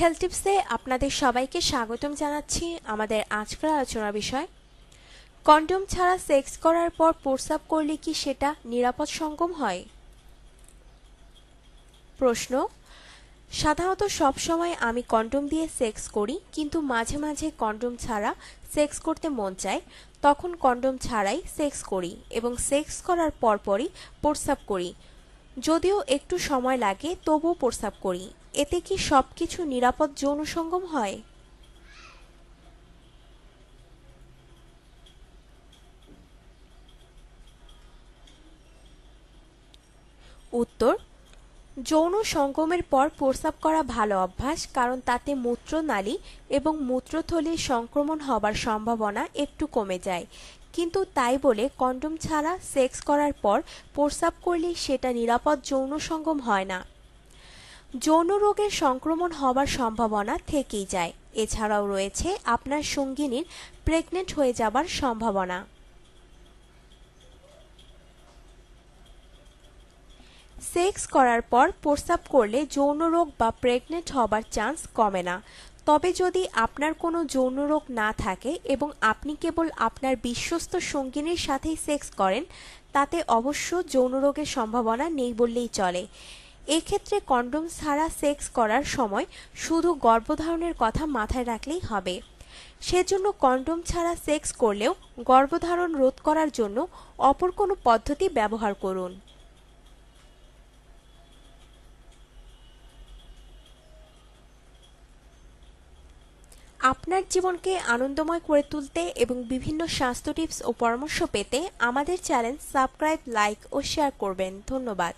Health টিপসে আপনাদের সবাইকে স্বাগতম জানাচ্ছি। আমাদের আজকের আলোচনার বিষয়, কন্ডোম ছাড়া সেক্স করার পর প্রস্রাব করলে কি সেটা নিরাপদ সঙ্গম হয়? প্রশ্ন, সাধারণত সবসময় আমি কন্ডোম দিয়ে সেক্স করি, কিন্তু মাঝে মাঝে কন্ডোম ছাড়া সেক্স করতে মন চায়, তখন কন্ডোম ছাড়াই সেক্স করি এবং সেক্স করার পরপরই প্রস্রাব করি। যদিও একটু সময় লাগে, তবুও প্রস্রাব করি। এতে কি সবকিছু নিরাপদ যৌন সঙ্গম হয়? উত্তর, যৌন সঙ্গমের পর প্রস্রাব করা ভালো অভ্যাস, কারণ তাতে মূত্রনালী এবং মূত্রথলির সংক্রমণ হবার সম্ভাবনা একটু কমে যায়। কিন্তু তাই বলে কন্ডোম ছাড়া সেক্স করার পর প্রস্রাব করলে সেটা নিরাপদ যৌন সঙ্গম হয় না। যৌন রোগের সংক্রমণ হবার সম্ভাবনা থেকেই যায়। এছাড়াও রয়েছে আপনার সঙ্গিনীর প্রেগনেন্ট হয়ে যাবার সম্ভাবনা। সেক্স করার পর প্রস্রাব করলে যৌন রোগ বা প্রেগনেন্ট হবার চান্স কমে না। তবে যদি আপনার কোনো যৌন রোগ না থাকে এবং আপনি কেবল আপনার বিশ্বস্ত সঙ্গিনীর সাথেই সেক্স করেন, তাতে অবশ্য যৌন রোগের সম্ভাবনা নেই বললেই চলে। এক্ষেত্রে কন্ডোম ছাড়া সেক্স করার সময় শুধু গর্ভধারণের কথা মাথায় রাখলেই হবে। সেজন্য কন্ডোম ছাড়া সেক্স করলেও গর্ভধারণ রোধ করার জন্য অপর কোনো পদ্ধতি ব্যবহার করুন। আপনার জীবনকে আনন্দময় করে তুলতে এবং বিভিন্ন স্বাস্থ্য টিপস ও পরামর্শ পেতে আমাদের চ্যানেল সাবস্ক্রাইব, লাইক ও শেয়ার করবেন। ধন্যবাদ।